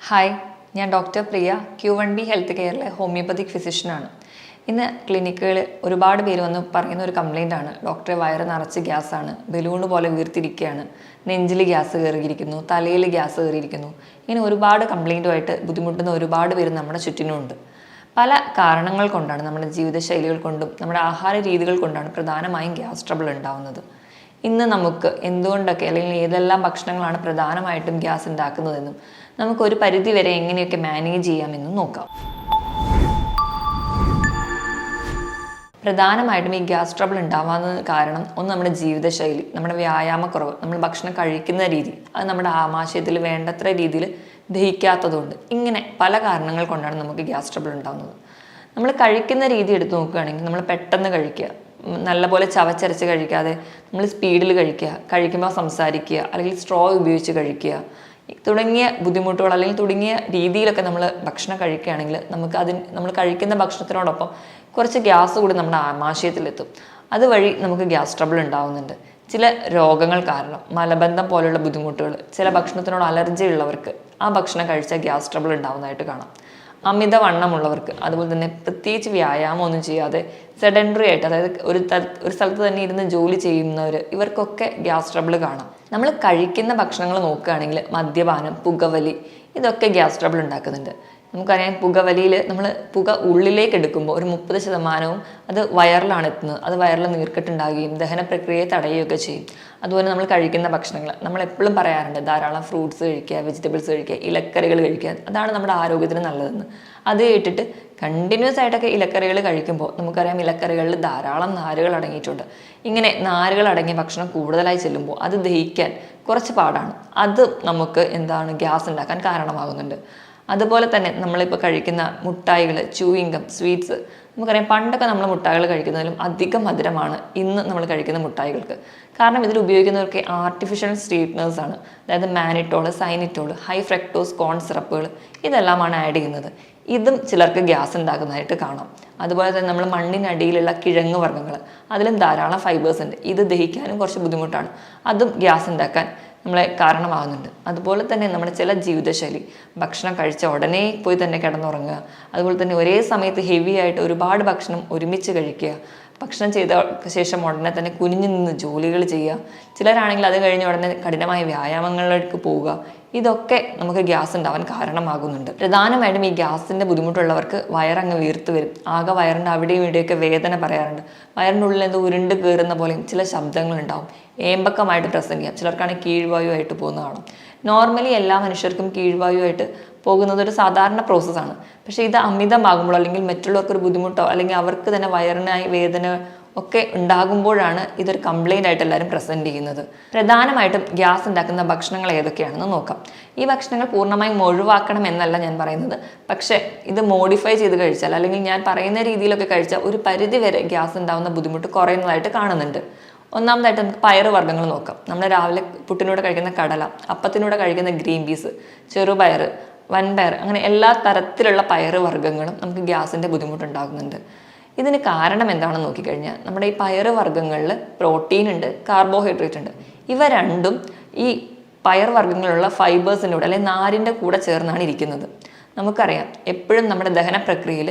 Hi, ഞാൻ doctor പ്രിയ Q1B health കെയറിലെ homoeopathic ഫിസിഷ്യനാണ്. ഇന്ന് ക്ലിനിക്കുകളിൽ ഒരുപാട് പേര് വന്ന് പറയുന്ന ഒരു കംപ്ലയിൻ്റ് ആണ്, ഡോക്ടറെ വയറ് നിറച്ച് ഗ്യാസാണ്, ബലൂണ് പോലെ വീർത്തിരിക്കുകയാണ്, നെഞ്ചിൽ ഗ്യാസ് കയറിയിരിക്കുന്നു, തലയിൽ ഗ്യാസ് കയറിയിരിക്കുന്നു. ഇങ്ങനെ ഒരുപാട് കംപ്ലയിൻറ്റുമായിട്ട് ബുദ്ധിമുട്ടുന്ന ഒരുപാട് പേര് നമ്മുടെ ചുറ്റിനുമുണ്ട്. പല കാരണങ്ങൾ കൊണ്ടാണ്, നമ്മുടെ ജീവിതശൈലികൾ കൊണ്ടും നമ്മുടെ ആഹാര രീതികൾ കൊണ്ടാണ് പ്രധാനമായും ഗ്യാസ് ട്രബിൾ ഉണ്ടാവുന്നത്. ഇന്ന് നമുക്ക് എന്തുകൊണ്ടൊക്കെ അല്ലെങ്കിൽ ഏതെല്ലാം ഭക്ഷണങ്ങളാണ് പ്രധാനമായിട്ടും ഗ്യാസ് ഉണ്ടാക്കുന്നതെന്നും നമുക്കൊരു പരിധി വരെ എങ്ങനെയൊക്കെ മാനേജ് ചെയ്യാമെന്നും നോക്കാം. പ്രധാനമായിട്ടും ഈ ഗ്യാസ് ട്രബിൾ ഉണ്ടാവാവുന്നത് കാരണം ഒന്ന് നമ്മുടെ ജീവിതശൈലി, നമ്മുടെ വ്യായാമക്കുറവ്, നമ്മൾ ഭക്ഷണം കഴിക്കുന്ന രീതി, അത് നമ്മുടെ ആമാശയത്തിൽ വേണ്ടത്ര രീതിയിൽ ദഹിക്കാത്തതുകൊണ്ട്, ഇങ്ങനെ പല കാരണങ്ങൾ കൊണ്ടാണ് നമുക്ക് ഗ്യാസ് ട്രബിൾ ഉണ്ടാകുന്നത്. നമ്മൾ കഴിക്കുന്ന രീതി എടുത്തു നോക്കുകയാണെങ്കിൽ നമ്മൾ പെട്ടെന്ന് കഴിക്കുക, നല്ലപോലെ ചവച്ചരച്ച് കഴിക്കാതെ നമ്മൾ സ്പീഡിൽ കഴിക്കുമ്പോൾ സംസാരിക്കുക, അല്ലെങ്കിൽ സ്ട്രോ ഉപയോഗിച്ച് കഴിക്കുക തുടങ്ങിയ ബുദ്ധിമുട്ടുകൾ അല്ലെങ്കിൽ തുടങ്ങിയ രീതിയിലൊക്കെ നമ്മൾ ഭക്ഷണം കഴിക്കുകയാണെങ്കിൽ നമ്മൾ കഴിക്കുന്ന ഭക്ഷണത്തിനോടൊപ്പം കുറച്ച് ഗ്യാസ് കൂടി നമ്മുടെ ആമാശയത്തിലെത്തും. അതുവഴി നമുക്ക് ഗ്യാസ് ട്രബിൾ ഉണ്ടാവുന്നുണ്ട്. ചില രോഗങ്ങൾ കാരണം, മലബന്ധം പോലുള്ള ബുദ്ധിമുട്ടുകൾ, ചില ഭക്ഷണത്തിനോട് അലർജി ഉള്ളവർക്ക് ആ ഭക്ഷണം കഴിച്ചാൽ ഗ്യാസ് ട്രബിൾ ഉണ്ടാവുന്നതായിട്ട് കാണാം. അമിതവണ്ണമുള്ളവർക്ക്, അതുപോലെ തന്നെ പ്രത്യേകിച്ച് വ്യായാമം ഒന്നും ചെയ്യാതെ സെഡൻഡറി ആയിട്ട്, അതായത് ഒരു സ്ഥലത്ത് തന്നെ ഇരുന്ന് ജോലി ചെയ്യുന്നവർ, ഇവർക്കൊക്കെ ഗ്യാസ് ട്രബിൾ കാണാം. നമ്മൾ കഴിക്കുന്ന ഭക്ഷണങ്ങൾ നോക്കുകയാണെങ്കിൽ മദ്യപാനം, പുകവലി, ഇതൊക്കെ ഗ്യാസ് ട്രബിൾ ഉണ്ടാക്കുന്നുണ്ട്. നമുക്കറിയാം, പുകവലിയിൽ നമ്മൾ പുക ഉള്ളിലേക്ക് എടുക്കുമ്പോൾ ഒരു 30% അത് വയറിലാണ് എത്തുന്നത്. അത് വയറിൽ നീർക്കെട്ടുണ്ടാകുകയും ദഹന പ്രക്രിയയെ തടയുകയൊക്കെ ചെയ്യും. അതുപോലെ നമ്മൾ കഴിക്കുന്ന ഭക്ഷണങ്ങൾ, നമ്മൾ എപ്പോഴും പറയാറുണ്ട് ധാരാളം ഫ്രൂട്ട്സ് കഴിക്കുക, വെജിറ്റബിൾസ് കഴിക്കുക, ഇലക്കറികൾ കഴിക്കുക, അതാണ് നമ്മുടെ ആരോഗ്യത്തിന് നല്ലതെന്ന്. അത് കേട്ടിട്ട് കണ്ടിന്യൂസ് ആയിട്ടൊക്കെ ഇലക്കറികൾ കഴിക്കുമ്പോൾ നമുക്കറിയാം ഇലക്കറികളിൽ ധാരാളം നാരുകൾ അടങ്ങിയിട്ടുണ്ട്. ഇങ്ങനെ നാരുകൾ അടങ്ങിയ ഭക്ഷണം കൂടുതലായി ചെല്ലുമ്പോൾ അത് ദഹിക്കാൻ കുറച്ച് പാടാണ്. അത് നമുക്ക് ഗ്യാസ് ഉണ്ടാക്കാൻ കാരണമാകുന്നുണ്ട്. അതുപോലെ തന്നെ നമ്മളിപ്പോൾ കഴിക്കുന്ന മുട്ടായികൾ, ച്യൂയിങ്കം, സ്വീറ്റ്സ്, നമുക്കറിയാം പണ്ടൊക്കെ നമ്മൾ മുട്ടായികൾ കഴിക്കുന്നതിലും അധികം മധുരമാണ് ഇന്ന് നമ്മൾ കഴിക്കുന്ന മുട്ടായികൾക്ക്. കാരണം ഇതിൽ ഉപയോഗിക്കുന്നവർക്ക് ആർട്ടിഫിഷ്യൽ സ്വീറ്റ്നേഴ്സ് ആണ്. അതായത് മാനിറ്റോൾ, സൈനിറ്റോൾ, ഹൈ ഫ്രക്ടോസ് കോൺ സിറപ്പുകൾ, ഇതെല്ലാമാണ് ആഡ് ചെയ്യുന്നത്. ഇതും ചിലർക്ക് ഗ്യാസ് ഉണ്ടാക്കുന്നതായിട്ട് കാണാം. അതുപോലെ തന്നെ നമ്മൾ മണ്ണിനടിയിലുള്ള കിഴങ്ങ് വർഗ്ഗങ്ങൾ, അതിലും ധാരാളം ഫൈബേഴ്സ് ഉണ്ട്. ഇത് ദഹിക്കാനും കുറച്ച് ബുദ്ധിമുട്ടാണ്. അതും ഗ്യാസ് ഉണ്ടാക്കാൻ നമ്മളെ കാരണമാകുന്നുണ്ട്. അതുപോലെ തന്നെ നമ്മുടെ ചില ജീവിതശൈലി, ഭക്ഷണം കഴിച്ച ഉടനെ പോയി തന്നെ കിടന്നുറങ്ങുക, അതുപോലെ തന്നെ ഒരേ സമയത്ത് ഹെവി ആയിട്ട് ഒരുപാട് ഭക്ഷണം ഒരുമിച്ച് കഴിക്കുക, ഭക്ഷണം ചെയ്ത ശേഷം ഉടനെ തന്നെ കുനിഞ്ഞു നിന്ന് ജോലികൾ ചെയ്യുക, ചിലരാണെങ്കിൽ അത് കഴിഞ്ഞ് ഉടനെ കഠിനമായ വ്യായാമങ്ങളിലേക്ക് പോവുക, ഇതൊക്കെ നമുക്ക് ഗ്യാസ് ഉണ്ടാവാൻ കാരണമാകുന്നുണ്ട്. പ്രധാനമായിട്ടും ഈ ഗ്യാസിൻ്റെ ബുദ്ധിമുട്ടുള്ളവർക്ക് വയറങ്ങ് വീർത്ത് വരും. ആകെ വയറിൻ്റെ അവിടെയും ഇവിടെയൊക്കെ വേദന പറയാറുണ്ട്. വയറിൻ്റെ ഉള്ളിൽ എന്തോ ഉരുണ്ട് കയറുന്ന പോലെയും ചില ശബ്ദങ്ങളുണ്ടാവും. ഏമ്പക്കമായിട്ട് പ്രസന്റ് ചെയ്യാം. ചിലർക്കാണെങ്കിൽ കീഴ്വായുവായിട്ട് പോകുന്ന കാണാം. നോർമലി എല്ലാ മനുഷ്യർക്കും കീഴ്വായുവായിട്ട് പോകുന്നത് ഒരു സാധാരണ പ്രോസസ്സാണ്. പക്ഷേ ഇത് അമിതമാകുമ്പോൾ, അല്ലെങ്കിൽ മറ്റുള്ളവർക്കൊരു ബുദ്ധിമുട്ടോ അല്ലെങ്കിൽ അവർക്ക് തന്നെ വയറിനായി വേദന ഒക്കെ ഉണ്ടാകുമ്പോഴാണ് ഇതൊരു കംപ്ലൈൻ്റ് ആയിട്ട് എല്ലാവരും പ്രസൻറ്റ് ചെയ്യുന്നത്. പ്രധാനമായിട്ടും ഗ്യാസ് ഉണ്ടാക്കുന്ന ഭക്ഷണങ്ങൾ ഏതൊക്കെയാണെന്ന് നോക്കാം. ഈ ഭക്ഷണങ്ങൾ പൂർണ്ണമായും ഒഴിവാക്കണം എന്നല്ല ഞാൻ പറയുന്നത്. പക്ഷേ ഇത് മോഡിഫൈ ചെയ്ത് കഴിച്ചാൽ, അല്ലെങ്കിൽ ഞാൻ പറയുന്ന രീതിയിലൊക്കെ കഴിച്ചാൽ ഒരു പരിധി വരെ ഗ്യാസ് ഉണ്ടാകുന്ന ബുദ്ധിമുട്ട് കുറയുന്നതായിട്ട് കാണുന്നുണ്ട്. ഒന്നാമതായിട്ട് നമുക്ക് പയറ് വർഗ്ഗങ്ങൾ നോക്കാം. നമ്മൾ രാവിലെ പുട്ടിനൂടെ കഴിക്കുന്ന കടല, അപ്പത്തിനൂടെ കഴിക്കുന്ന ഗ്രീൻ പീസ്, ചെറുപയർ, വൻപയർ, അങ്ങനെ എല്ലാ തരത്തിലുള്ള പയറ് വർഗ്ഗങ്ങളും നമുക്ക് ഗ്യാസിൻ്റെ ബുദ്ധിമുട്ടുണ്ടാകുന്നുണ്ട്. ഇതിന് കാരണം എന്താണെന്ന് നോക്കിക്കഴിഞ്ഞാൽ, നമ്മുടെ ഈ പയറ് വർഗ്ഗങ്ങളിൽ പ്രോട്ടീൻ ഉണ്ട്, കാർബോഹൈഡ്രേറ്റ് ഉണ്ട്. ഇവ രണ്ടും ഈ പയർ വർഗ്ഗങ്ങളിലുള്ള ഫൈബേഴ്സിൻ്റെ കൂടെ അല്ലെങ്കിൽ നാരിൻ്റെ കൂടെ ചേർന്നാണ് ഇരിക്കുന്നത്. നമുക്കറിയാം എപ്പോഴും നമ്മുടെ ദഹന പ്രക്രിയയിൽ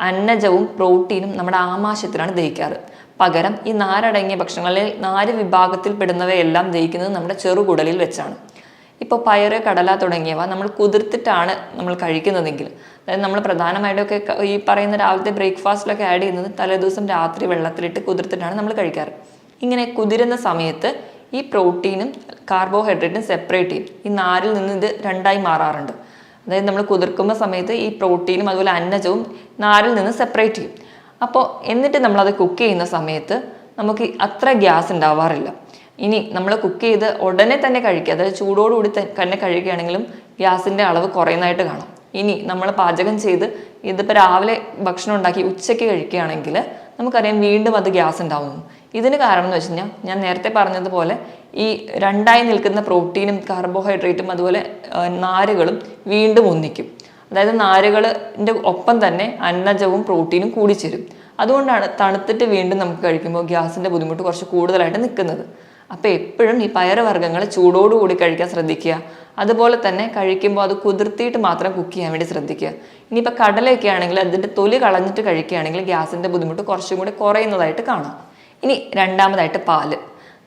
അന്നജവും പ്രോട്ടീനും നമ്മുടെ ആമാശയത്തിലാണ് ദഹിക്കാറ്. പകരം ഈ നാരടങ്ങിയ ഭക്ഷണങ്ങൾ, അല്ലെങ്കിൽ നാര് വിഭാഗത്തിൽ പെടുന്നവയെല്ലാം ദഹിക്കുന്നത് നമ്മുടെ ചെറുകുടലിൽ വെച്ചാണ്. ഇപ്പോൾ പയറ്, കടല തുടങ്ങിയവ നമ്മൾ കുതിർത്തിട്ടാണ് നമ്മൾ കഴിക്കുന്നതെങ്കിൽ, അതായത് നമ്മൾ പ്രധാനമായിട്ടൊക്കെ ഈ പറയുന്ന രാവിലത്തെ ബ്രേക്ക്ഫാസ്റ്റിലൊക്കെ ആഡ് ചെയ്യുന്നത് തലേദിവസം രാത്രി വെള്ളത്തിലിട്ട് കുതിർത്തിട്ടാണ് നമ്മൾ കഴിക്കാറ്. ഇങ്ങനെ കുതിരുന്ന സമയത്ത് ഈ പ്രോട്ടീനും കാർബോഹൈഡ്രേറ്റും സെപ്പറേറ്റ് ചെയ്യും. ഈ നാരിൽ നിന്ന് ഇത് രണ്ടായി മാറാറുണ്ട്. അതായത് നമ്മൾ കുതിർക്കുന്ന സമയത്ത് ഈ പ്രോട്ടീനും അതുപോലെ അന്നജവും നാരിൽ നിന്ന് സെപ്പറേറ്റ് ചെയ്യും. അപ്പോൾ എന്നിട്ട് നമ്മളത് കുക്ക് ചെയ്യുന്ന സമയത്ത് നമുക്ക് അത്ര ഗ്യാസ് ഉണ്ടാവാറില്ല. ഇനി നമ്മൾ കുക്ക് ചെയ്ത് ഉടനെ തന്നെ കഴിക്കുക, അതായത് ചൂടോടുകൂടി തന്നെ കഴിക്കുകയാണെങ്കിലും ഗ്യാസിൻ്റെ അളവ് കുറയുന്നതായിട്ട് കാണാം. ഇനി നമ്മൾ പാചകം ചെയ്ത് ഇതിപ്പോൾ രാവിലെ ഭക്ഷണം ഉണ്ടാക്കി ഉച്ചയ്ക്ക് കഴിക്കുകയാണെങ്കിൽ നമുക്കറിയാം വീണ്ടും അത് ഗ്യാസ് ഉണ്ടാവുന്നു. ഇതിന് കാരണം എന്ന് വെച്ച് കഴിഞ്ഞാൽ, ഞാൻ നേരത്തെ പറഞ്ഞതുപോലെ ഈ രണ്ടായി നിൽക്കുന്ന പ്രോട്ടീനും കാർബോഹൈഡ്രേറ്റും അതുപോലെ നാരുകളും വീണ്ടും ഒന്നിക്കും. അതായത് നാരുകളിൻ്റെ ഒപ്പം തന്നെ അന്നജവും പ്രോട്ടീനും കൂടിച്ചേരും. അതുകൊണ്ടാണ് തണുത്തിട്ട് വീണ്ടും നമുക്ക് കഴിക്കുമ്പോൾ ഗ്യാസിൻ്റെ ബുദ്ധിമുട്ട് കുറച്ച് കൂടുതലായിട്ട് നിൽക്കുന്നത്. അപ്പോൾ എപ്പോഴും ഈ പയറുവർഗ്ഗങ്ങൾ ചൂടോടുകൂടി കഴിക്കാൻ ശ്രദ്ധിക്കുക. അതുപോലെ തന്നെ കഴിക്കുമ്പോൾ അത് കുതിർത്തിയിട്ട് മാത്രം കുക്ക് ചെയ്യാൻ വേണ്ടി ശ്രദ്ധിക്കുക. ഇനിയിപ്പോൾ കടലയൊക്കെ ആണെങ്കിൽ അതിൻ്റെ തൊലി കളഞ്ഞിട്ട് കഴിക്കുകയാണെങ്കിൽ ഗ്യാസിൻ്റെ ബുദ്ധിമുട്ട് കുറച്ചും കൂടി കുറയുന്നതായിട്ട് കാണാം. ഇനി രണ്ടാമതായിട്ട് പാല്.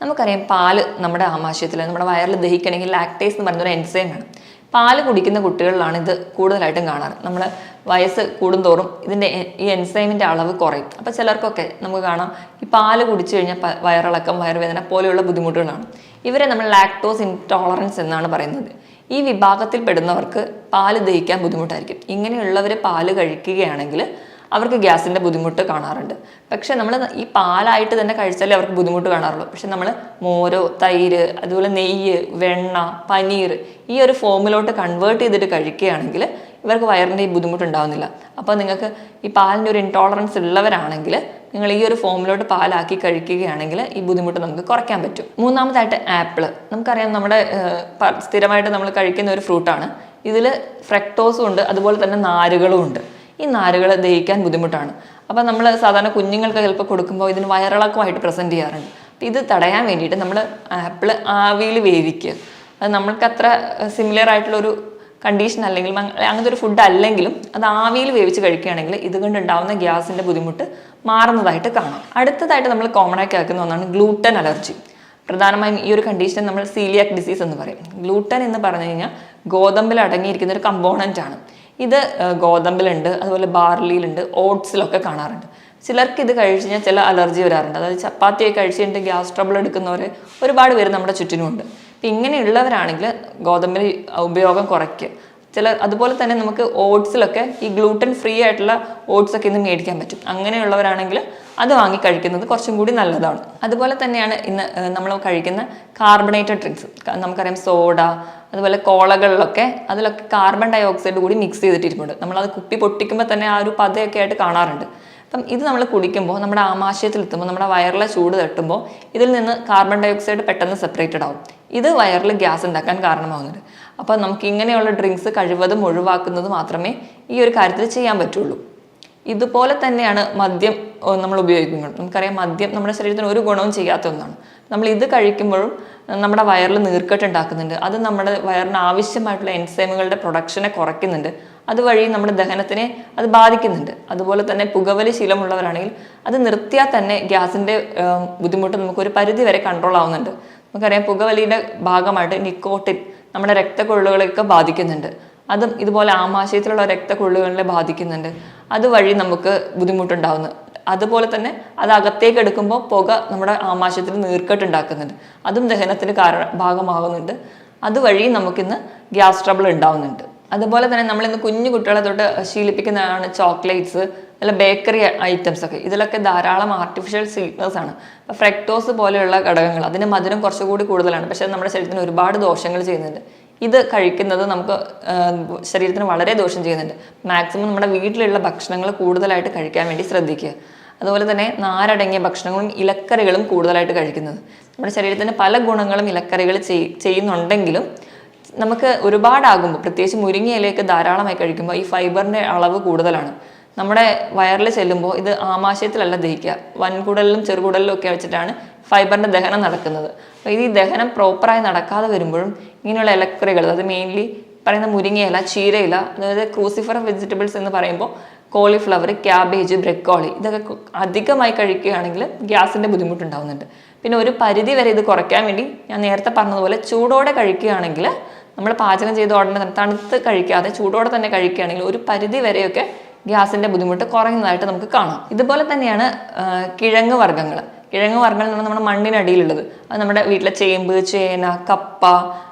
നമുക്കറിയാം പാല് നമ്മുടെ ആമാശയത്തിൽ നമ്മുടെ വയറിൽ ദഹിക്കണമെങ്കിൽ ലാക്ടേസ് എന്ന് പറയുന്ന ഒരു എൻസൈം വേണം. പാല് കുടിക്കുന്ന കുട്ടികളിലാണ് ഇത് കൂടുതലായിട്ടും കാണാറ്. നമ്മൾ വയസ്സ് കൂടുന്തോറും ഇതിൻ്റെ ഈ എൻസൈമിൻ്റെ അളവ് കുറയും. അപ്പോൾ ചിലർക്കൊക്കെ നമുക്ക് കാണാം ഈ പാല് കുടിച്ചു കഴിഞ്ഞാൽ വയറിളക്കം, വയറുവേദന പോലെയുള്ള ബുദ്ധിമുട്ടുകളാണ്. ഇവരെ നമ്മൾ ലാക്ടോസ് ഇൻടോളറൻസ് എന്നാണ് പറയുന്നത്. ഈ വിഭാഗത്തിൽ പെടുന്നവർക്ക് പാല് ദഹിക്കാൻ ബുദ്ധിമുട്ടായിരിക്കും. ഇങ്ങനെയുള്ളവർ പാല് കഴിക്കുകയാണെങ്കിൽ അവർക്ക് ഗ്യാസിൻ്റെ ബുദ്ധിമുട്ട് കാണാറുണ്ട്. പക്ഷെ നമ്മൾ ഈ പാലായിട്ട് തന്നെ കഴിച്ചാലേ അവർക്ക് ബുദ്ധിമുട്ട് കാണാറുള്ളൂ. പക്ഷെ നമ്മൾ മോരോ, തൈര്, അതുപോലെ നെയ്യ്, വെണ്ണ, പനീർ ഈ ഒരു ഫോമിലോട്ട് കൺവേർട്ട് ചെയ്തിട്ട് കഴിക്കുകയാണെങ്കിൽ ഇവർക്ക് വയറിൻ്റെ ഈ ബുദ്ധിമുട്ടുണ്ടാവുന്നില്ല. അപ്പോൾ നിങ്ങൾക്ക് ഈ പാലിൻ്റെ ഒരു ഇൻടോളറൻസ് ഉള്ളവരാണെങ്കിൽ നിങ്ങൾ ഈ ഒരു ഫോമിലോട്ട് പാലാക്കി കഴിക്കുകയാണെങ്കിൽ ഈ ബുദ്ധിമുട്ട് നമുക്ക് കുറയ്ക്കാൻ പറ്റും. മൂന്നാമതായിട്ട് ആപ്പിള്. നമുക്കറിയാം നമ്മുടെ സ്ഥിരമായിട്ട് നമ്മൾ കഴിക്കുന്ന ഒരു ഫ്രൂട്ടാണ്. ഇതിൽ ഫ്രക്ടോസും ഉണ്ട്, അതുപോലെ തന്നെ നാരുകളും ഉണ്ട്. ഈ നാരുകൾ ദഹിക്കാൻ ബുദ്ധിമുട്ടാണ്. അപ്പോൾ നമ്മൾ സാധാരണ കുഞ്ഞുങ്ങൾക്ക് ചിലപ്പോൾ കൊടുക്കുമ്പോൾ ഇതിന് വയറിളക്കമായിട്ട് പ്രസൻറ്റ് ചെയ്യാറുണ്ട്. അപ്പോൾ ഇത് തടയാൻ വേണ്ടിയിട്ട് നമ്മൾ ആപ്പിൾ ആവിയിൽ വേവിക്കുക. അത് നമ്മൾക്ക് അത്ര സിമിലർ ആയിട്ടുള്ളൊരു കണ്ടീഷൻ അല്ലെങ്കിൽ അങ്ങനത്തെ ഒരു ഫുഡ് അല്ലെങ്കിലും അത് ആവിയിൽ വേവിച്ച് കഴിക്കുകയാണെങ്കിൽ ഇതുകൊണ്ട് ഉണ്ടാകുന്ന ഗ്യാസിൻ്റെ ബുദ്ധിമുട്ട് മാറുന്നതായിട്ട് കാണാം. അടുത്തതായിട്ട് നമ്മൾ കോമൺ ആയി കേൾക്കുന്ന ഒന്നാണ് ഗ്ലൂട്ടൻ അലർജി. പ്രധാനമായും ഈ ഒരു കണ്ടീഷൻ നമ്മൾ സീലിയാക് ഡിസീസ് എന്ന് പറയും. ഗ്ലൂട്ടൻ എന്ന് പറഞ്ഞു കഴിഞ്ഞാൽ ഗോതമ്പിൽ അടങ്ങിയിരിക്കുന്ന ഒരു കമ്പോണൻ്റ് ആണ്. ഇത് ഗോതമ്പിലുണ്ട്, അതുപോലെ ബാർലിയിലുണ്ട്, ഓട്സിലൊക്കെ കാണാറുണ്ട്. ചിലർക്ക് ഇത് കഴിച്ച് കഴിഞ്ഞാൽ ചില അലർജി വരാറുണ്ട്. അതായത് ചപ്പാത്തിയൊക്കെ കഴിച്ച് കഴിഞ്ഞിട്ട് ഗ്യാസ് ട്രബിൾ എടുക്കുന്നവർ ഒരുപാട് പേര് നമ്മുടെ ചുറ്റിനുമുണ്ട്. അപ്പം ഇങ്ങനെയുള്ളവരാണെങ്കിൽ ഗോതമ്പിൽ ഉപയോഗം കുറയ്ക്കുക. അതുപോലെ തന്നെ നമുക്ക് ഓട്സിലൊക്കെ ഈ ഗ്ലൂട്ടൻ ഫ്രീ ആയിട്ടുള്ള ഓട്സൊക്കെ ഇന്ന് മേടിക്കാൻ പറ്റും. അങ്ങനെയുള്ളവരാണെങ്കിൽ അത് വാങ്ങി കഴിക്കുന്നത് കുറച്ചും കൂടി നല്ലതാണ്. അതുപോലെ തന്നെയാണ് ഇന്ന് നമ്മൾ കഴിക്കുന്ന കാർബണേറ്റഡ് ഡ്രിങ്ക്സ്. നമുക്കറിയാം സോഡ, അതുപോലെ കോളകളിലൊക്കെ അതിലൊക്കെ കാർബൺ ഡൈ ഓക്സൈഡ് കൂടി മിക്സ് ചെയ്തിട്ടിരിപ്പുണ്ട്. നമ്മളത് കുപ്പി പൊട്ടിക്കുമ്പോൾ തന്നെ ആ ഒരു പതയൊക്കെ ആയിട്ട് കാണാറുണ്ട്. അപ്പം ഇത് നമ്മൾ കുടിക്കുമ്പോൾ നമ്മുടെ ആമാശയത്തിലെത്തുമ്പോൾ നമ്മുടെ വയറിലെ ചൂട് തട്ടുമ്പോൾ ഇതിൽ നിന്ന് കാർബൺ ഡൈ ഓക്സൈഡ് പെട്ടെന്ന് സെപ്പറേറ്റഡ് ആവും. ഇത് വയറിൽ ഗ്യാസ് ഉണ്ടാക്കാൻ കാരണമാകുന്നുണ്ട്. അപ്പോൾ നമുക്ക് ഇങ്ങനെയുള്ള ഡ്രിങ്ക്സ് കഴിവതും ഒഴിവാക്കുന്നത് മാത്രമേ ഈ ഒരു കാര്യത്തിൽ ചെയ്യാൻ പറ്റുള്ളൂ. ഇതുപോലെ തന്നെയാണ് മദ്യം നമ്മൾ ഉപയോഗിക്കുന്നത്. നമുക്കറിയാം മദ്യം നമ്മുടെ ശരീരത്തിന് ഒരു ഗുണവും ചെയ്യാത്ത ഒന്നാണ്. നമ്മൾ ഇത് കഴിക്കുമ്പോഴും നമ്മുടെ വയറിൽ നീർക്കെട്ട് ഉണ്ടാക്കുന്നുണ്ട്. അത് നമ്മുടെ വയറിന് ആവശ്യമായിട്ടുള്ള എൻസൈമുകളുടെ പ്രൊഡക്ഷനെ കുറയ്ക്കുന്നുണ്ട്. അതുവഴി നമ്മുടെ ദഹനത്തിനെ അത് ബാധിക്കുന്നുണ്ട്. അതുപോലെ തന്നെ പുകവലി ശീലമുള്ളവരാണെങ്കിൽ അത് നിർത്തിയാൽ തന്നെ ഗ്യാസിൻ്റെ ബുദ്ധിമുട്ട് നമുക്കൊരു പരിധി വരെ കൺട്രോൾ ആവുന്നുണ്ട്. നമുക്കറിയാം പുകവലിയുടെ ഭാഗമായിട്ട് നിക്കോട്ടിൻ നമ്മുടെ രക്തക്കൊള്ളുകളെയൊക്കെ ബാധിക്കുന്നുണ്ട്. അതും ഇതുപോലെ ആമാശയത്തിലുള്ള രക്തക്കൊള്ളുകളെ ബാധിക്കുന്നുണ്ട്. അതുവഴി നമുക്ക് ബുദ്ധിമുട്ടുണ്ടാവുന്നു. അതുപോലെ തന്നെ അത് അകത്തേക്ക് എടുക്കുമ്പോൾ പുക നമ്മുടെ ആമാശയത്തിൽ നീർക്കെട്ട് ഉണ്ടാക്കുന്നുണ്ട്. അതും ദഹനത്തിന് ഭാഗമാകുന്നുണ്ട്. അതുവഴി നമുക്കിന്ന് ഗ്യാസ് ട്രബിൾ ഉണ്ടാവുന്നുണ്ട്. അതുപോലെ തന്നെ നമ്മളിന്ന് കുഞ്ഞു കുട്ടികളെ തൊട്ട് ശീലിപ്പിക്കുന്നതാണ് ചോക്ലേറ്റ്സ്, അല്ല ബേക്കറി ഐറ്റംസ് ഒക്കെ. ഇതിലൊക്കെ ധാരാളം ആർട്ടിഫിഷ്യൽ സ്വീറ്റ്നസ് ആണ്. അപ്പോൾ ഫ്രക്ടോസ് പോലെയുള്ള ഘടകങ്ങൾ, അതിന് മധുരം കുറച്ചുകൂടി കൂടുതലാണ്. പക്ഷേ നമ്മുടെ ശരീരത്തിന് ഒരുപാട് ദോഷങ്ങൾ ചെയ്യുന്നുണ്ട്. ഇത് കഴിക്കുന്നത് നമുക്ക് ശരീരത്തിന് വളരെ ദോഷം ചെയ്യുന്നുണ്ട്. മാക്സിമം നമ്മുടെ വീട്ടിലുള്ള ഭക്ഷണങ്ങൾ കൂടുതലായിട്ട് കഴിക്കാൻ വേണ്ടി ശ്രദ്ധിക്കുക. അതുപോലെ തന്നെ നാരടങ്ങിയ ഭക്ഷണങ്ങളും ഇലക്കറികളും കൂടുതലായിട്ട് കഴിക്കുന്നത്. നമ്മുടെ ശരീരത്തിന് പല ഗുണങ്ങളും ഇലക്കറികൾ ചെയ്യുന്നുണ്ടെങ്കിലും നമുക്ക് ഒരുപാടാകുമ്പോൾ, പ്രത്യേകിച്ച് മുരിങ്ങയിലേക്ക് ധാരാളമായി കഴിക്കുമ്പോൾ ഈ ഫൈബറിൻ്റെ അളവ് കൂടുതലാണ്. നമ്മുടെ വയറിൽ ചെല്ലുമ്പോൾ ഇത് ആമാശയത്തിലല്ല ദഹിക്കുക, വൻകുടലിലും ചെറുകുടലിലും ഒക്കെ വെച്ചിട്ടാണ് ഫൈബറിൻ്റെ ദഹനം നടക്കുന്നത്. അപ്പോൾ ഈ ദഹനം പ്രോപ്പറായി നടക്കാതെ വരുമ്പോഴും ഇങ്ങനെയുള്ള ഇലക്കറികൾ, അതായത് മെയിൻലി പറയുന്ന മുരിങ്ങയില, ചീരയില, അതായത് ക്രൂസിഫർ വെജിറ്റബിൾസ് എന്ന് പറയുമ്പോൾ കോളിഫ്ലവർ, ക്യാബേജ്, ബ്രക്കോളി ഇതൊക്കെ അധികമായി കഴിക്കുകയാണെങ്കിൽ ഗ്യാസിൻ്റെ ബുദ്ധിമുട്ടുണ്ടാവുന്നുണ്ട്. പിന്നെ ഒരു പരിധി വരെ ഇത് കുറയ്ക്കാൻ വേണ്ടി ഞാൻ നേരത്തെ പറഞ്ഞതുപോലെ ചൂടോടെ കഴിക്കുകയാണെങ്കിൽ, നമ്മൾ പാചകം ചെയ്ത ഉടനെ തണുത്ത് കഴിക്കാതെ ചൂടോടെ തന്നെ കഴിക്കുകയാണെങ്കിൽ ഒരു പരിധി വരെയൊക്കെ ഗ്യാസിൻ്റെ ബുദ്ധിമുട്ട് കുറയുന്നതായിട്ട് നമുക്ക് കാണാം. ഇതുപോലെ തന്നെയാണ് കിഴങ്ങ് വർഗ്ഗങ്ങൾ. കിഴങ്ങ് വർഗ്ഗങ്ങൾ എന്ന് പറഞ്ഞാൽ നമ്മുടെ മണ്ണിനടിയിലുള്ളത്. അത് നമ്മുടെ വീട്ടിലെ ചേമ്പ്, ചേന, കപ്പ,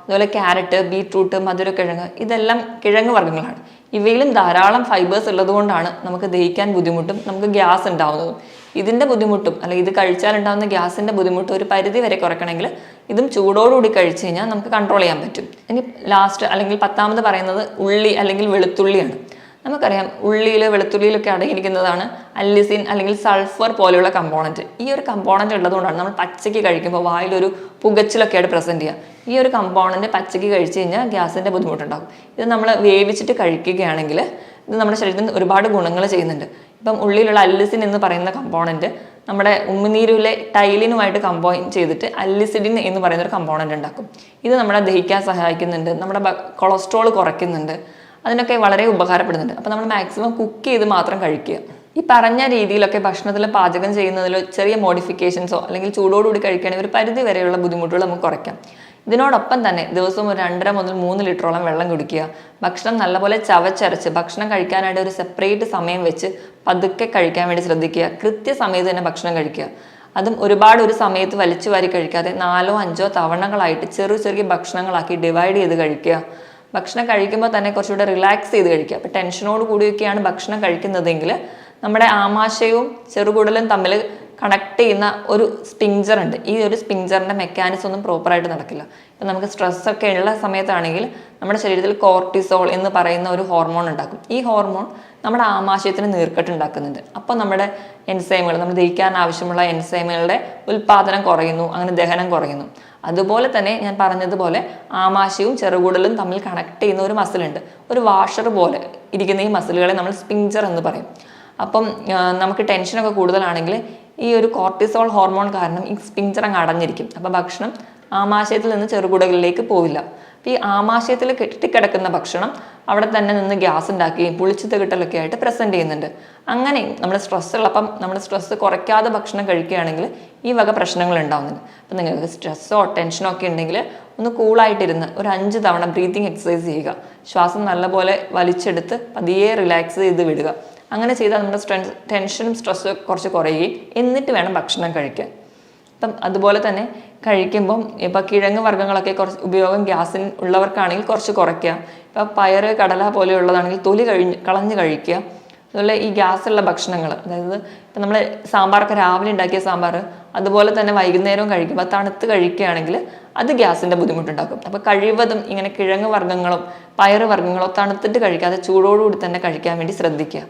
അതുപോലെ ക്യാരറ്റ്, ബീട്രൂട്ട്, മധുരക്കിഴങ്ങ്, ഇതെല്ലാം കിഴങ്ങ് വർഗ്ഗങ്ങളാണ്. ഇവയിലും ധാരാളം ഫൈബേഴ്സ് ഉള്ളതുകൊണ്ടാണ് നമുക്ക് ദഹിക്കാൻ ബുദ്ധിമുട്ടും നമുക്ക് ഗ്യാസ് ഉണ്ടാവുന്നതും. ഇതിൻ്റെ ബുദ്ധിമുട്ടും അല്ലെങ്കിൽ ഇത് കഴിച്ചാൽ ഉണ്ടാകുന്ന ഗ്യാസിൻ്റെ ബുദ്ധിമുട്ട് ഒരു പരിധി വരെ കുറയ്ക്കണമെങ്കിൽ ഇതും ചൂടോടുകൂടി കഴിച്ചു കഴിഞ്ഞാൽ നമുക്ക് കൺട്രോൾ ചെയ്യാൻ പറ്റും. ഇനി ലാസ്റ്റ് അല്ലെങ്കിൽ 10ാമത് പറയുന്നത് ഉള്ളി അല്ലെങ്കിൽ വെളുത്തുള്ളിയാണ്. നമുക്കറിയാം ഉള്ളിയിൽ വെളുത്തുള്ളിയിലൊക്കെ അടങ്ങിയിരിക്കുന്നതാണ് അല്ലിസിൻ അല്ലെങ്കിൽ സൾഫർ പോലെയുള്ള കമ്പോണൻറ്റ്. ഈ ഒരു കമ്പോണൻറ്റ് ഉള്ളതുകൊണ്ടാണ് നമ്മൾ പച്ചയ്ക്ക് കഴിക്കുമ്പോൾ വായിലൊരു പുകച്ചിലൊക്കെ ആയിട്ട് പ്രസൻറ്റ് ചെയ്യുക. ഈ ഒരു കമ്പോണൻറ്റ് പച്ചയ്ക്ക് കഴിച്ച് കഴിഞ്ഞാൽ ഗ്യാസിൻ്റെ ബുദ്ധിമുട്ടുണ്ടാകും. ഇത് നമ്മൾ വേവിച്ചിട്ട് കഴിക്കുകയാണെങ്കിൽ ഇത് നമ്മുടെ ശരീരത്തിന് ഒരുപാട് ഗുണങ്ങൾ ചെയ്യുന്നുണ്ട്. ഇപ്പം ഉള്ളിയിലുള്ള അല്ലിസിൻ എന്ന് പറയുന്ന കമ്പോണൻറ്റ് നമ്മുടെ ഉമിനീരിലെ ടൈലിനുമായിട്ട് കമ്പൈൻ ചെയ്തിട്ട് അല്ലിസിഡിൻ എന്ന് പറയുന്ന ഒരു കമ്പോണന്റ് ഉണ്ടാക്കും. ഇത് നമ്മളെ ദഹിക്കാൻ സഹായിക്കുന്നുണ്ട്, നമ്മുടെ കൊളസ്ട്രോൾ കുറയ്ക്കുന്നുണ്ട്, അതിനൊക്കെ വളരെ ഉപകാരപ്പെടുന്നുണ്ട്. അപ്പോൾ നമ്മൾ മാക്സിമം കുക്ക് ചെയ്ത് മാത്രം കഴിക്കുക. ഈ പറഞ്ഞ രീതിയിലൊക്കെ ഭക്ഷണത്തിൽ പാചകം ചെയ്യുന്നതിൽ ചെറിയ മോഡിഫിക്കേഷൻസോ അല്ലെങ്കിൽ ചൂടോടുകൂടി കഴിക്കുകയാണെങ്കിൽ ഒരു പരിധി വരെയുള്ള ബുദ്ധിമുട്ടുകൾ നമുക്ക് കുറയ്ക്കാം. ഇതിനോടൊപ്പം തന്നെ ദിവസവും ഒരു 2.5 മുതൽ 3 ലിറ്ററോളം വെള്ളം കുടിക്കുക. ഭക്ഷണം നല്ലപോലെ ചവച്ചരച്ച് ഭക്ഷണം കഴിക്കാനായിട്ട് ഒരു സെപ്പറേറ്റ് സമയം വെച്ച് പതുക്കെ കഴിക്കാൻ വേണ്ടി ശ്രദ്ധിക്കുക. കൃത്യസമയത്ത് തന്നെ ഭക്ഷണം കഴിക്കുക. അതും ഒരുപാട് ഒരു സമയത്ത് വലിച്ചു വാരി കഴിക്കാതെ 4-5 തവണകളായിട്ട് ചെറിയ ഭക്ഷണങ്ങളാക്കി ഡിവൈഡ് ചെയ്ത് കഴിക്കുക. ഭക്ഷണം കഴിക്കുമ്പോൾ തന്നെ കുറച്ചുകൂടെ റിലാക്സ് ചെയ്ത് കഴിക്കുക. അപ്പോൾ ടെൻഷനോട് കൂടിയൊക്കെയാണ് ഭക്ഷണം കഴിക്കുന്നതെങ്കിൽ നമ്മുടെ ആമാശയവും ചെറുകുടലും തമ്മിൽ കണക്ട് ചെയ്യുന്ന ഒരു സ്പിഞ്ചർ ഉണ്ട്. ഈ ഒരു സ്പിഞ്ചറിൻ്റെ മെക്കാനിസം ഒന്നും പ്രോപ്പറായിട്ട് നടക്കില്ല. ഇപ്പം നമുക്ക് സ്ട്രെസ്സൊക്കെ ഉള്ള സമയത്താണെങ്കിൽ നമ്മുടെ ശരീരത്തിൽ കോർട്ടിസോൾ എന്ന് പറയുന്ന ഒരു ഹോർമോൺ ഉണ്ടാക്കും. ഈ ഹോർമോൺ നമ്മുടെ ആമാശയത്തിന് നീർക്കെട്ടുണ്ടാക്കുന്നുണ്ട്. അപ്പോൾ നമ്മുടെ എൻസൈമുകൾ, നമ്മൾ ദഹിക്കാൻ ആവശ്യമുള്ള എൻസൈമുകളുടെ ഉൽപ്പാദനം കുറയുന്നു, അങ്ങനെ ദഹനം കുറയുന്നു. അതുപോലെ തന്നെ ഞാൻ പറഞ്ഞതുപോലെ ആമാശയവും ചെറുകുടലും തമ്മിൽ കണക്ട് ചെയ്യുന്ന ഒരു മസിലുണ്ട്. ഒരു വാഷർ പോലെ ഇരിക്കുന്ന ഈ മസിലുകളെ നമ്മൾ സ്പിഞ്ചർ എന്ന് പറയും. അപ്പം നമുക്ക് ടെൻഷനൊക്കെ കൂടുതലാണെങ്കിൽ ഈ ഒരു കോർട്ടിസോൾ ഹോർമോൺ കാരണം ഈ സ്പിഞ്ചർ അങ്ങ് അടഞ്ഞിരിക്കും. അപ്പോൾ ഭക്ഷണം ആമാശയത്തിൽ നിന്ന് ചെറുകുടലിലേക്ക് പോവില്ല. അപ്പോൾ ഈ ആമാശയത്തിൽ കെട്ടിക്കിടക്കുന്ന ഭക്ഷണം അവിടെ തന്നെ നിന്ന് ഗ്യാസ് ഉണ്ടാക്കുകയും പുളിച്ചു തികട്ടലൊക്കെ ആയിട്ട് പ്രസൻറ്റ് ചെയ്യുന്നുണ്ട്. അങ്ങനെ നമ്മൾ സ്ട്രെസ് ഉള്ളപ്പം നമ്മൾ സ്ട്രെസ് കുറയ്ക്കാതെ ഭക്ഷണം കഴിക്കുകയാണെങ്കിൽ ഈ വക പ്രശ്നങ്ങൾ ഉണ്ടാവുന്നുണ്ട്. അപ്പം നിങ്ങൾക്ക് സ്ട്രെസ്സോ ടെൻഷനോ ഒക്കെ ഉണ്ടെങ്കിൽ ഒന്ന് കൂളായിട്ടിരുന്ന് ഒരു 5 തവണ ബ്രീത്തിങ് എക്സസൈസ് ചെയ്യുക. ശ്വാസം നല്ലപോലെ വലിച്ചെടുത്ത് പതിയെ റിലാക്സ് ചെയ്ത് വിടുക. അങ്ങനെ ചെയ്താൽ നമ്മുടെ ടെൻഷനും സ്ട്രെസ്സും കുറച്ച് കുറയുകയും എന്നിട്ട് വേണം ഭക്ഷണം കഴിക്കാൻ. അപ്പം അതുപോലെ തന്നെ കഴിക്കുമ്പം ഇപ്പം കിഴങ്ങ് വർഗ്ഗങ്ങളൊക്കെ കുറച്ച് ഉപയോഗം ഗ്യാസിന് ഉള്ളവർക്കാണെങ്കിൽ കുറച്ച് കുറയ്ക്കുക. ഇപ്പം പയറ്, കടല പോലെയുള്ളതാണെങ്കിൽ തൊലി കളഞ്ഞ് കഴിക്കുക. അതുപോലെ ഈ ഗ്യാസുള്ള ഭക്ഷണങ്ങൾ, അതായത് ഇപ്പം നമ്മൾ സാമ്പാറൊക്കെ രാവിലെ ഉണ്ടാക്കിയ സാമ്പാർ അതുപോലെ തന്നെ വൈകുന്നേരവും കഴിക്കുമ്പോൾ തണുത്ത് കഴിക്കുകയാണെങ്കിൽ അത് ഗ്യാസിൻ്റെ ബുദ്ധിമുട്ടുണ്ടാക്കും. അപ്പോൾ കഴിവതും ഇങ്ങനെ കിഴങ്ങ് വർഗ്ഗങ്ങളോ പയറ് വർഗ്ഗങ്ങളോ തണുത്തിട്ട് കഴിക്കാതെ ചൂടോടുകൂടി തന്നെ കഴിക്കാൻ വേണ്ടി ശ്രദ്ധിക്കുക.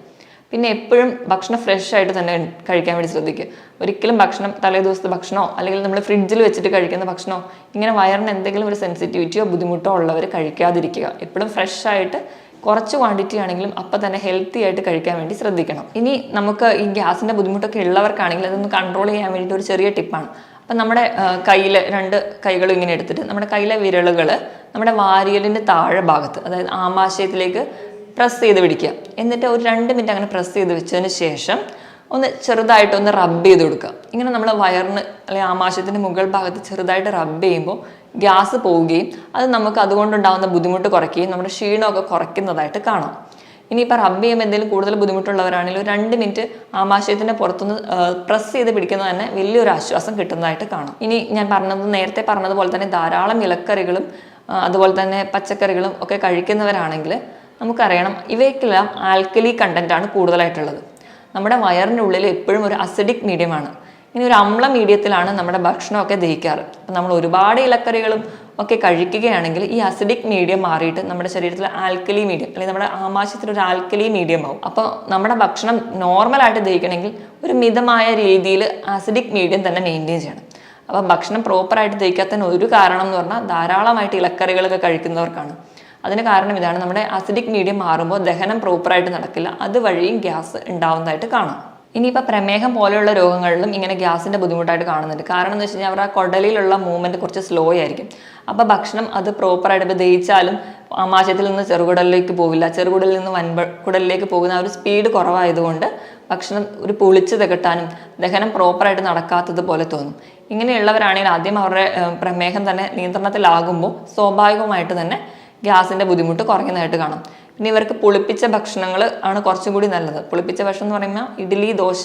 പിന്നെ എപ്പോഴും ഭക്ഷണം ഫ്രഷ് ആയിട്ട് തന്നെ കഴിക്കാൻ വേണ്ടി ശ്രദ്ധിക്കുക. ഒരിക്കലും ഭക്ഷണം തലേ ദിവസത്തെ ഭക്ഷണമോ അല്ലെങ്കിൽ നമ്മൾ ഫ്രിഡ്ജിൽ വെച്ചിട്ട് കഴിക്കുന്ന ഭക്ഷണമോ ഇങ്ങനെ വയറിന് എന്തെങ്കിലും ഒരു സെൻസിറ്റിവിറ്റിയോ ബുദ്ധിമുട്ടോ ഉള്ളവർ കഴിക്കാതിരിക്കുക. എപ്പോഴും ഫ്രഷ് ആയിട്ട് കുറച്ച് ക്വാണ്ടിറ്റി ആണെങ്കിലും അപ്പം തന്നെ ഹെൽത്തി ആയിട്ട് കഴിക്കാൻ വേണ്ടി ശ്രദ്ധിക്കണം. ഇനി നമുക്ക് ഈ ഗ്യാസിൻ്റെ ബുദ്ധിമുട്ടൊക്കെ ഉള്ളവർക്കാണെങ്കിൽ അതൊന്ന് കൺട്രോൾ ചെയ്യാൻ വേണ്ടിയിട്ട് ഒരു ചെറിയ ടിപ്പാണ്. അപ്പം നമ്മുടെ കയ്യിൽ 2 കൈകളും ഇങ്ങനെ എടുത്തിട്ട് നമ്മുടെ കയ്യിലെ വിരലുകൾ നമ്മുടെ വാരിയലിൻ്റെ താഴെ ഭാഗത്ത്, അതായത് ആമാശയത്തിലേക്ക് പ്രസ് ചെയ്ത് പിടിക്കുക. എന്നിട്ട് ഒരു 2 മിനിറ്റ് അങ്ങനെ പ്രസ് ചെയ്ത് വെച്ചതിന് ശേഷം ഒന്ന് ചെറുതായിട്ടൊന്ന് റബ്ബ് ചെയ്ത് കൊടുക്കുക. ഇങ്ങനെ നമ്മൾ വയറിന് അല്ലെങ്കിൽ ആമാശയത്തിൻ്റെ മുകൾ ഭാഗത്ത് ചെറുതായിട്ട് റബ്ബ് ചെയ്യുമ്പോൾ ഗ്യാസ് പോവുകയും അത് നമുക്ക് അതുകൊണ്ടുണ്ടാകുന്ന ബുദ്ധിമുട്ട് കുറയ്ക്കുകയും നമ്മുടെ ക്ഷീണമൊക്കെ കുറയ്ക്കുന്നതായിട്ട് കാണാം. ഇനിയിപ്പോൾ റബ്ബ് ചെയ്യുമ്പോൾ എന്തെങ്കിലും കൂടുതൽ ബുദ്ധിമുട്ടുള്ളവരാണെങ്കിൽ ഒരു 2 മിനിറ്റ് ആമാശയത്തിൻ്റെ പുറത്തുനിന്ന് പ്രസ് ചെയ്ത് പിടിക്കുന്നത് തന്നെ വലിയൊരു ആശ്വാസം കിട്ടുന്നതായിട്ട് കാണാം. ഇനി ഞാൻ നേരത്തെ പറഞ്ഞതുപോലെ തന്നെ ധാരാളം ഇലക്കറികളും അതുപോലെ തന്നെ പച്ചക്കറികളും ഒക്കെ കഴിക്കുന്നവരാണെങ്കിൽ നമുക്കറിയണം ഇവയ്ക്കെല്ലാം ആൽക്കലി കണ്ടൻ്റാണ് കൂടുതലായിട്ടുള്ളത്. നമ്മുടെ വയറിൻ്റെ ഉള്ളിൽ എപ്പോഴും ഒരു അസിഡിക് മീഡിയമാണ്. ഇനി ഒരു അമ്ല മീഡിയത്തിലാണ് നമ്മുടെ ഭക്ഷണമൊക്കെ ദഹിക്കാറ്. അപ്പം നമ്മൾ ഒരുപാട് ഇലക്കറികളും ഒക്കെ കഴിക്കുകയാണെങ്കിൽ ഈ അസിഡിക് മീഡിയം മാറിയിട്ട് നമ്മുടെ ശരീരത്തിൽ ആൽക്കലി മീഡിയം അല്ലെങ്കിൽ നമ്മുടെ ആമാശയത്തിൽ ഒരു ആൽക്കലി മീഡിയം ആവും. അപ്പോൾ നമ്മുടെ ഭക്ഷണം നോർമലായിട്ട് ദഹിക്കണമെങ്കിൽ ഒരു മിതമായ രീതിയിൽ അസിഡിക് മീഡിയം തന്നെ മെയിൻറ്റെയിൻ ചെയ്യണം. അപ്പോൾ ഭക്ഷണം പ്രോപ്പറായിട്ട് ദഹിക്കാത്തതിന് ഒരു കാരണം എന്ന് പറഞ്ഞാൽ ധാരാളമായിട്ട് ഇലക്കറികളൊക്കെ കഴിക്കുന്നവർക്കാണ്. അതിന് കാരണം ഇതാണ്, നമ്മുടെ അസിഡിക് മീഡിയം മാറുമ്പോൾ ദഹനം പ്രോപ്പറായിട്ട് നടക്കില്ല, അതുവഴിയും ഗ്യാസ് ഉണ്ടാവുന്നതായിട്ട് കാണാം. ഇനിയിപ്പോൾ പ്രമേഹം പോലെയുള്ള രോഗങ്ങളിലും ഇങ്ങനെ ഗ്യാസിൻ്റെ ബുദ്ധിമുട്ടായിട്ട് കാണുന്നുണ്ട്. കാരണം എന്ന് വെച്ച് കഴിഞ്ഞാൽ അവരുടെ കുടലിലുള്ള മൂവ്മെൻറ്റ് കുറച്ച് സ്ലോ ആയിരിക്കും. അപ്പോൾ ഭക്ഷണം അത് പ്രോപ്പറായിട്ട് ഇപ്പോൾ ദഹിച്ചാലും ആമാശയത്തിൽ നിന്ന് ചെറുകുടലിലേക്ക് പോവില്ല, ചെറുകുടലിൽ നിന്ന് വൻകുടലിലേക്ക് പോകുന്ന ആ ഒരു സ്പീഡ് കുറവായതുകൊണ്ട് ഭക്ഷണം ഒരു പുളിച്ച് തികട്ടാനും ദഹനം പ്രോപ്പറായിട്ട് നടക്കാത്തത് പോലെ തോന്നും. ഇങ്ങനെയുള്ളവരാണെങ്കിൽ ആദ്യം അവരുടെ പ്രമേഹം തന്നെ നിയന്ത്രണത്തിലാകുമ്പോൾ സ്വാഭാവികമായിട്ട് തന്നെ ഗ്യാസിൻ്റെ ബുദ്ധിമുട്ട് കുറയുന്നതായിട്ട് കാണാം. പിന്നെ ഇവർക്ക് പുളിപ്പിച്ച ഭക്ഷണങ്ങൾ ആണ് കുറച്ചും കൂടി നല്ലത്. പുളിപ്പിച്ച ഭക്ഷണം എന്ന് പറയുമ്പോൾ ഇഡ്ഡലി, ദോശ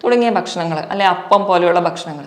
തുടങ്ങിയ ഭക്ഷണങ്ങൾ, അല്ലെ അപ്പം പോലെയുള്ള ഭക്ഷണങ്ങൾ.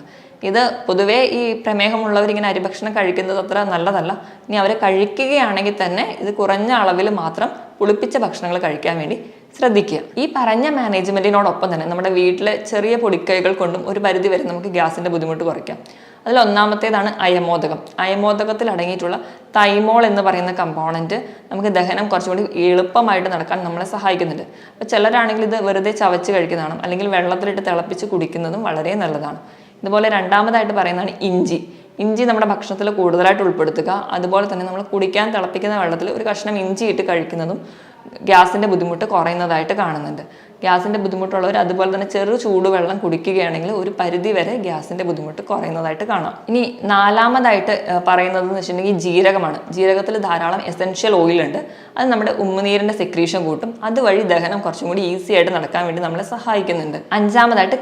ഇത് പൊതുവേ ഈ പ്രമേഹമുള്ളവർ ഇങ്ങനെ അരിഭക്ഷണം കഴിക്കുന്നത് അത്ര നല്ലതല്ല. ഇനി അവർ കഴിക്കുകയാണെങ്കിൽ തന്നെ ഇത് കുറഞ്ഞ അളവിൽ മാത്രം പുളിപ്പിച്ച ഭക്ഷണങ്ങൾ കഴിക്കാൻ വേണ്ടി ശ്രദ്ധിക്കുക. ഈ പറഞ്ഞ മാനേജ്മെൻറ്റിനോടൊപ്പം തന്നെ നമ്മുടെ വീട്ടിലെ ചെറിയ പൊടിക്കൈകൾ കൊണ്ടും ഒരു പരിധി വരെ നമുക്ക് ഗ്യാസിൻ്റെ ബുദ്ധിമുട്ട് കുറയ്ക്കാം. അതിൽ ഒന്നാമത്തേതാണ് അയമോദകം. അയമോദകത്തിൽ അടങ്ങിയിട്ടുള്ള തൈമോൾ എന്ന് പറയുന്ന കമ്പോണൻറ്റ് നമുക്ക് ദഹനം കുറച്ചുകൂടി എളുപ്പമായിട്ട് നടക്കാൻ നമ്മളെ സഹായിക്കുന്നുണ്ട്. അപ്പോൾ ചിലരാണെങ്കിൽ ഇത് വെറുതെ ചവച്ച് കഴിക്കുന്നതാണ്, അല്ലെങ്കിൽ വെള്ളത്തിലിട്ട് തിളപ്പിച്ച് കുടിക്കുന്നതും വളരെ നല്ലതാണ്. ഇതുപോലെ രണ്ടാമതായിട്ട് പറയുന്നതാണ് ഇഞ്ചി. ഇഞ്ചി നമ്മുടെ ഭക്ഷണത്തിൽ കൂടുതലായിട്ട് ഉൾപ്പെടുത്തുക. അതുപോലെ തന്നെ നമ്മൾ കുടിക്കാൻ തിളപ്പിക്കുന്ന വെള്ളത്തിൽ ഒരു കഷ്ണം ഇഞ്ചി ഇട്ട് കഴിക്കുന്നതും ഗ്യാസിൻ്റെ ബുദ്ധിമുട്ട് കുറയുന്നതായിട്ട് കാണുന്നുണ്ട്. ഗ്യാസിൻ്റെ ബുദ്ധിമുട്ടുള്ളവർ അതുപോലെ തന്നെ ചെറു ചൂടുവെള്ളം കുടിക്കുകയാണെങ്കിൽ ഒരു പരിധി വരെ ഗ്യാസിൻ്റെ ബുദ്ധിമുട്ട് കുറയുന്നതായിട്ട് കാണാം. ഇനി നാലാമതായിട്ട് പറയുന്നതെന്ന് വെച്ചിട്ടുണ്ടെങ്കിൽ ജീരകമാണ്. ജീരകത്തിൽ ധാരാളം എസെൻഷ്യൽ ഓയിൽ ഉണ്ട്. അത് നമ്മുടെ ഉമ്മനീരിൻ്റെ സെക്രീഷൻ കൂട്ടും. അതുവഴി ദഹനം കുറച്ചും കൂടി ഈസി ആയിട്ട് നടക്കാൻ വേണ്ടി നമ്മളെ സഹായിക്കുന്നുണ്ട്. അഞ്ചാമതായിട്ട്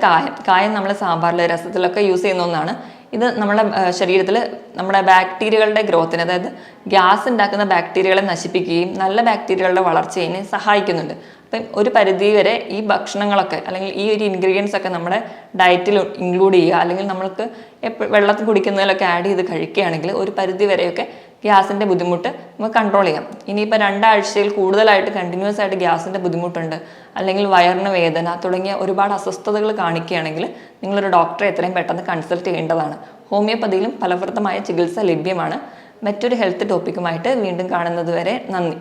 കായം നമ്മൾ സാമ്പാറിൽ രസത്തിലൊക്കെ യൂസ് ചെയ്യുന്ന ഒന്നാണ്. ഇത് നമ്മുടെ ശരീരത്തിൽ നമ്മുടെ ബാക്ടീരിയകളുടെ ഗ്രോത്തിന്, അതായത് ഗ്യാസ് ഉണ്ടാക്കുന്ന ബാക്ടീരിയകളെ നശിപ്പിക്കുകയും നല്ല ബാക്ടീരിയകളുടെ വളർച്ചയെ സഹായിക്കുന്നുണ്ട്. അപ്പം ഒരു പരിധി വരെ ഈ ഭക്ഷണങ്ങളൊക്കെ അല്ലെങ്കിൽ ഈ ഒരു ഇൻഗ്രീഡിയൻസ് ഒക്കെ നമ്മുടെ ഡയറ്റിൽ ഇൻക്ലൂഡ് ചെയ്യുക, അല്ലെങ്കിൽ നമ്മൾക്ക് വെള്ളത്തിൽ കുടിക്കുന്നതിലൊക്കെ ആഡ് ചെയ്ത് കഴിക്കുകയാണെങ്കിൽ ഒരു പരിധി വരെയൊക്കെ ഗ്യാസിൻ്റെ ബുദ്ധിമുട്ട് നമുക്ക് കൺട്രോൾ ചെയ്യാം. ഇനിയിപ്പോൾ 2 ആഴ്ചയിൽ കൂടുതലായിട്ട് കണ്ടിന്യൂസ് ആയിട്ട് ഗ്യാസിൻ്റെ ബുദ്ധിമുട്ടുണ്ട്, അല്ലെങ്കിൽ വയറിന് വേദന തുടങ്ങിയ ഒരുപാട് അസ്വസ്ഥതകൾ കാണിക്കുകയാണെങ്കിൽ നിങ്ങളൊരു ഡോക്ടറെ എത്രയും പെട്ടെന്ന് കൺസൾട്ട് ചെയ്യേണ്ടതാണ്. ഹോമിയോപ്പതിയിലും ഫലപ്രദമായ ചികിത്സ ലഭ്യമാണ്. മറ്റൊരു ഹെൽത്ത് ടോപ്പിക്കുമായിട്ട് വീണ്ടും കാണുന്നത് വരെ നന്ദി.